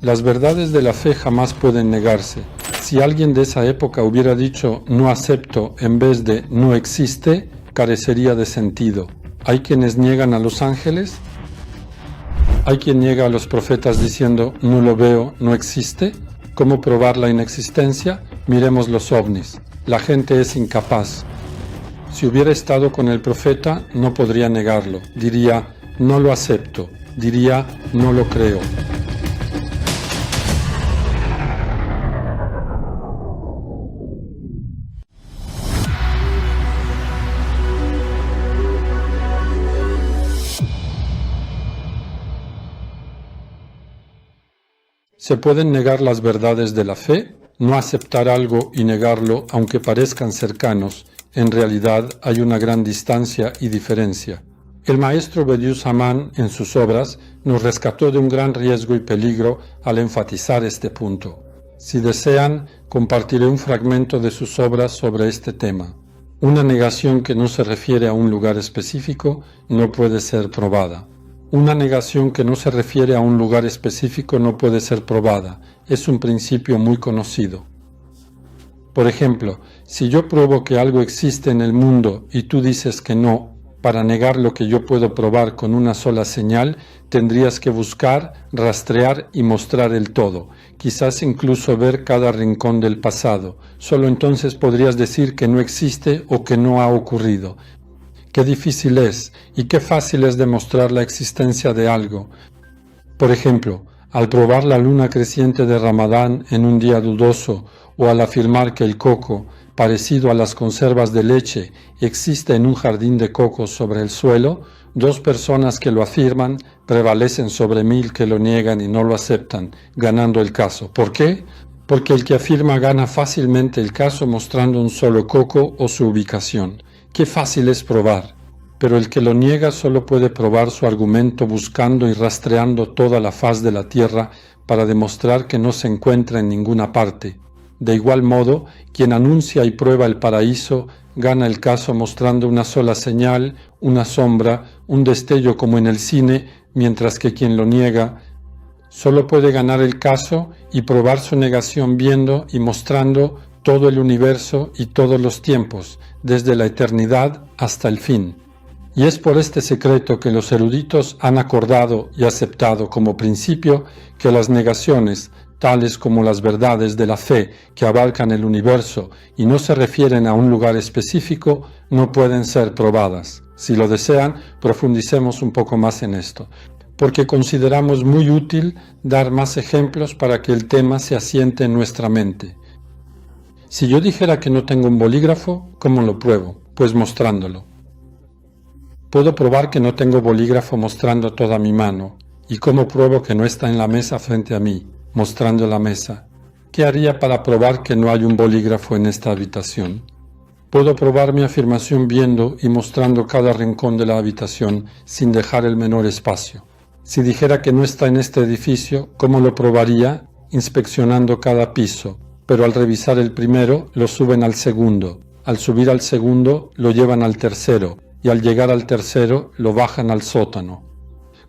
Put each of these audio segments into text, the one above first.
Las verdades de la fe jamás pueden negarse. Si alguien de esa época hubiera dicho no acepto en vez de no existe, carecería de sentido. ¿Hay quienes niegan a los ángeles? ¿Hay quien niega a los profetas diciendo no lo veo, no existe? ¿Cómo probar la inexistencia? Miremos los ovnis. La gente es incapaz. Si hubiera estado con el profeta, no podría negarlo. Diría no lo acepto. Diría no lo creo. ¿Se pueden negar las verdades de la fe? No aceptar algo y negarlo, aunque parezcan cercanos, en realidad hay una gran distancia y diferencia. El maestro Bediüz Zahman, en sus obras, nos rescató de un gran riesgo y peligro al enfatizar este punto. Si desean, compartiré un fragmento de sus obras sobre este tema. Una negación que no se refiere a un lugar específico no puede ser probada. Una negación que no se refiere a un lugar específico no puede ser probada. Es un principio muy conocido. Por ejemplo, si yo pruebo que algo existe en el mundo y tú dices que no, para negar lo que yo puedo probar con una sola señal, tendrías que buscar, rastrear y mostrar el todo, quizás incluso ver cada rincón del pasado. Solo entonces podrías decir que no existe o que no ha ocurrido. Qué difícil es y qué fácil es demostrar la existencia de algo. Por ejemplo, al probar la luna creciente de Ramadán en un día dudoso o al afirmar que el coco, parecido a las conservas de leche, existe en un jardín de cocos sobre el suelo, dos personas que lo afirman prevalecen sobre 1000 que lo niegan y no lo aceptan, ganando el caso. ¿Por qué? Porque el que afirma gana fácilmente el caso mostrando un solo coco o su ubicación. Qué fácil es probar, pero el que lo niega solo puede probar su argumento buscando y rastreando toda la faz de la tierra para demostrar que no se encuentra en ninguna parte. De igual modo, quien anuncia y prueba el paraíso gana el caso mostrando una sola señal, una sombra, un destello como en el cine, mientras que quien lo niega solo puede ganar el caso y probar su negación viendo y mostrando todo el universo y todos los tiempos, desde la eternidad hasta el fin. Y es por este secreto que los eruditos han acordado y aceptado como principio que las negaciones, tales como las verdades de la fe que abarcan el universo y no se refieren a un lugar específico, no pueden ser probadas. Si lo desean, profundicemos un poco más en esto, porque consideramos muy útil dar más ejemplos para que el tema se asiente en nuestra mente. Si yo dijera que no tengo un bolígrafo, ¿cómo lo pruebo? Pues mostrándolo. Puedo probar que no tengo bolígrafo mostrando toda mi mano. ¿Y cómo pruebo que no está en la mesa frente a mí, mostrando la mesa? ¿Qué haría para probar que no hay un bolígrafo en esta habitación? Puedo probar mi afirmación viendo y mostrando cada rincón de la habitación sin dejar el menor espacio. Si dijera que no está en este edificio, ¿cómo lo probaría? Inspeccionando cada piso. Pero al revisar el primero, lo suben al segundo. Al subir al segundo, lo llevan al tercero. Y al llegar al tercero, lo bajan al sótano.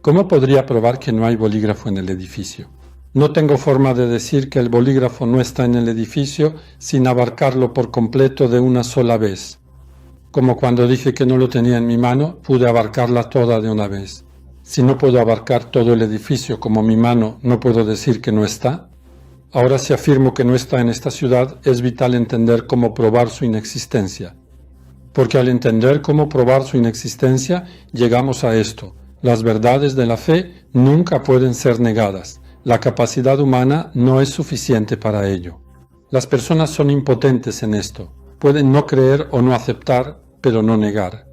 ¿Cómo podría probar que no hay bolígrafo en el edificio? No tengo forma de decir que el bolígrafo no está en el edificio sin abarcarlo por completo de una sola vez. Como cuando dije que no lo tenía en mi mano, pude abarcarla toda de una vez. Si no puedo abarcar todo el edificio como mi mano, ¿no puedo decir que no está? Ahora si afirmo que no está en esta ciudad, es vital entender cómo probar su inexistencia. Porque al entender cómo probar su inexistencia, llegamos a esto. Las verdades de la fe nunca pueden ser negadas. La capacidad humana no es suficiente para ello. Las personas son impotentes en esto. Pueden no creer o no aceptar, pero no negar.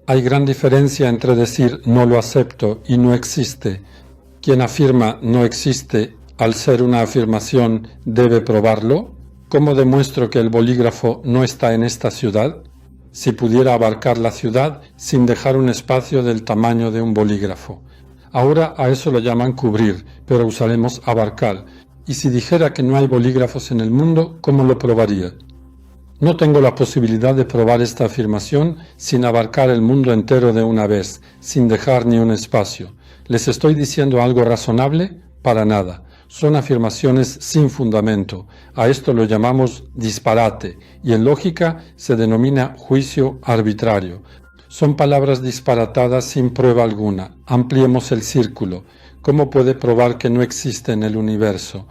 Hay gran diferencia entre decir no lo acepto y no existe. Quien afirma no existe al ser una afirmación, ¿debe probarlo? ¿Cómo demuestro que el bolígrafo no está en esta ciudad? Si pudiera abarcar la ciudad sin dejar un espacio del tamaño de un bolígrafo. Ahora a eso lo llaman cubrir, pero usaremos abarcar. Y si dijera que no hay bolígrafos en el mundo, ¿cómo lo probaría? No tengo la posibilidad de probar esta afirmación sin abarcar el mundo entero de una vez, sin dejar ni un espacio. ¿Les estoy diciendo algo razonable? Para nada. Son afirmaciones sin fundamento. A esto lo llamamos disparate y en lógica se denomina juicio arbitrario. Son palabras disparatadas sin prueba alguna. Ampliemos el círculo. ¿Cómo puede probar que no existe en el universo?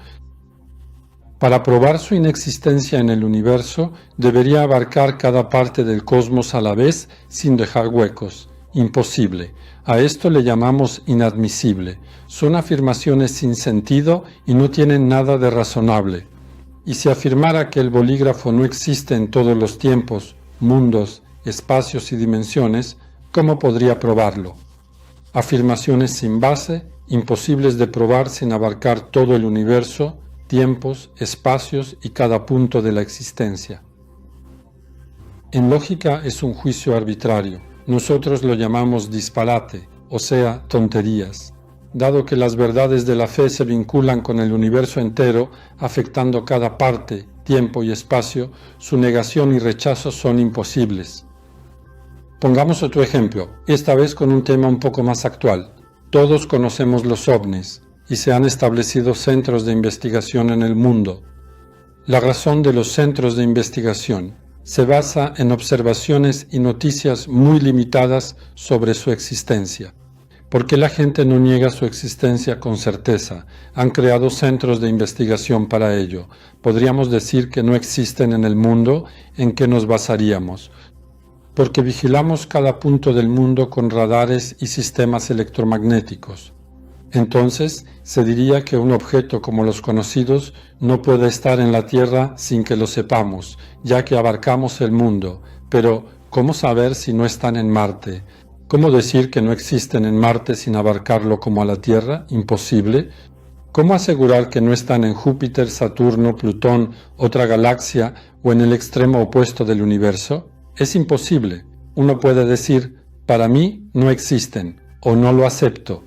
Para probar su inexistencia en el universo, debería abarcar cada parte del cosmos a la vez sin dejar huecos. Imposible. A esto le llamamos inadmisible. Son afirmaciones sin sentido y no tienen nada de razonable. Y si afirmara que el bolígrafo no existe en todos los tiempos, mundos, espacios y dimensiones, ¿cómo podría probarlo? Afirmaciones sin base, imposibles de probar sin abarcar todo el universo, tiempos, espacios y cada punto de la existencia. En lógica es un juicio arbitrario. Nosotros lo llamamos disparate, o sea, tonterías. Dado que las verdades de la fe se vinculan con el universo entero, afectando cada parte, tiempo y espacio, su negación y rechazo son imposibles. Pongamos otro ejemplo, esta vez con un tema un poco más actual. Todos conocemos los ovnis y se han establecido centros de investigación en el mundo. La razón de los centros de investigación se basa en observaciones y noticias muy limitadas sobre su existencia. ¿Por qué la gente no niega su existencia con certeza? Han creado centros de investigación para ello. Podríamos decir que no existen en el mundo. ¿En qué nos basaríamos? Porque vigilamos cada punto del mundo con radares y sistemas electromagnéticos. Entonces, se diría que un objeto como los conocidos no puede estar en la Tierra sin que lo sepamos, ya que abarcamos el mundo. Pero, ¿cómo saber si no están en Marte? ¿Cómo decir que no existen en Marte sin abarcarlo como a la Tierra? Imposible. ¿Cómo asegurar que no están en Júpiter, Saturno, Plutón, otra galaxia o en el extremo opuesto del universo? Es imposible. Uno puede decir, para mí no existen, o no lo acepto.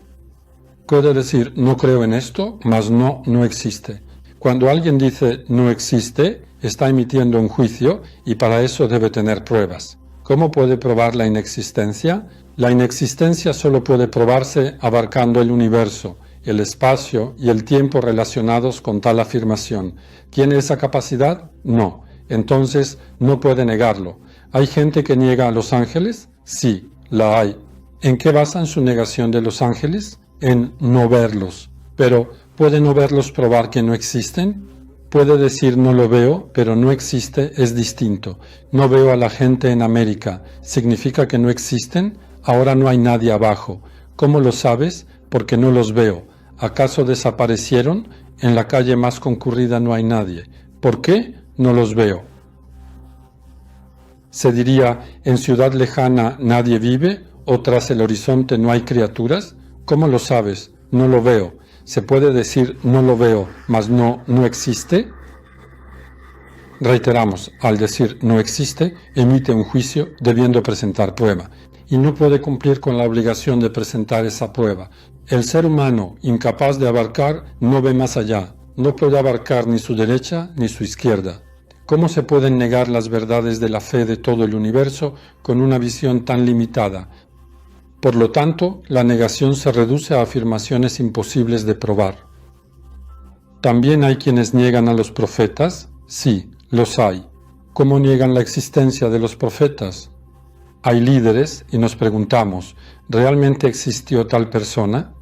Puede decir, no creo en esto, mas no existe. Cuando alguien dice no existe, está emitiendo un juicio y para eso debe tener pruebas. ¿Cómo puede probar la inexistencia? La inexistencia solo puede probarse abarcando el universo, el espacio y el tiempo relacionados con tal afirmación. ¿Tiene esa capacidad? No. Entonces no puede negarlo. ¿Hay gente que niega a los ángeles? Sí, la hay. ¿En qué basan su negación de los ángeles? En no verlos. Pero, ¿puede no verlos probar que no existen? Puede decir no lo veo, pero no existe es distinto. No veo a la gente en América. ¿Significa que no existen? Ahora no hay nadie abajo. ¿Cómo lo sabes? Porque no los veo. ¿Acaso desaparecieron? En la calle más concurrida no hay nadie. ¿Por qué? No los veo. Se diría, ¿en ciudad lejana nadie vive? ¿O tras el horizonte no hay criaturas? ¿Cómo lo sabes? No lo veo. ¿Se puede decir no lo veo, mas no existe? Reiteramos, al decir no existe, emite un juicio debiendo presentar prueba, y no puede cumplir con la obligación de presentar esa prueba. El ser humano, incapaz de abarcar, no ve más allá, no puede abarcar ni su derecha ni su izquierda. ¿Cómo se pueden negar las verdades de la fe de todo el universo con una visión tan limitada? Por lo tanto, la negación se reduce a afirmaciones imposibles de probar. ¿También hay quienes niegan a los profetas? Sí, los hay. ¿Cómo niegan la existencia de los profetas? Hay líderes y nos preguntamos, ¿realmente existió tal persona?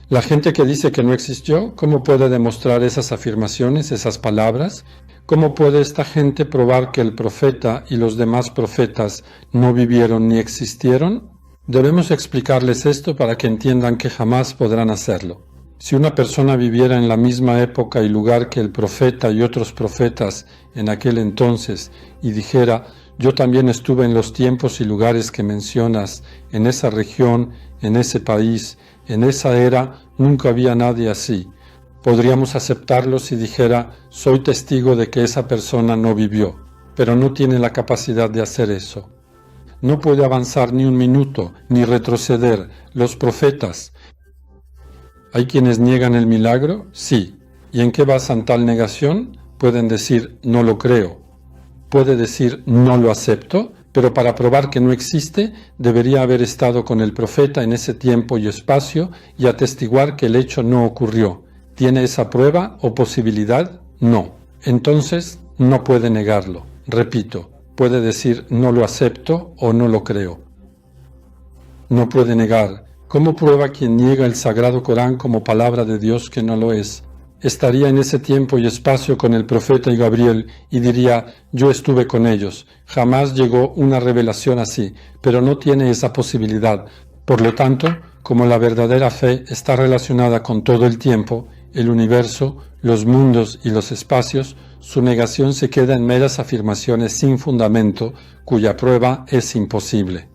La gente que dice que no existió, ¿cómo puede demostrar esas afirmaciones, esas palabras? ¿Cómo puede esta gente probar que el profeta y los demás profetas no vivieron ni existieron? Debemos explicarles esto para que entiendan que jamás podrán hacerlo. Si una persona viviera en la misma época y lugar que el profeta y otros profetas en aquel entonces y dijera, yo también estuve en los tiempos y lugares que mencionas, en esa región, en ese país, en esa era, nunca había nadie así. Podríamos aceptarlo si dijera, soy testigo de que esa persona no vivió, pero no tiene la capacidad de hacer eso. No puede avanzar ni un minuto, ni retroceder. Los profetas. ¿Hay quienes niegan el milagro? Sí. ¿Y en qué basan tal negación? Pueden decir, no lo creo. ¿Puede decir, no lo acepto? pero para probar que no existe, debería haber estado con el profeta en ese tiempo y espacio y atestiguar que el hecho no ocurrió. ¿Tiene esa prueba o posibilidad? No. Entonces, no puede negarlo. Repito, puede decir no lo acepto o no lo creo. No puede negar. ¿Cómo prueba quien niega el Sagrado Corán como palabra de Dios que no lo es? Estaría en ese tiempo y espacio con el profeta y Gabriel y diría, yo estuve con ellos. Jamás llegó una revelación así, pero no tiene esa posibilidad. Por lo tanto, como la verdadera fe está relacionada con todo el tiempo, el universo, los mundos y los espacios, su negación se queda en meras afirmaciones sin fundamento, cuya prueba es imposible.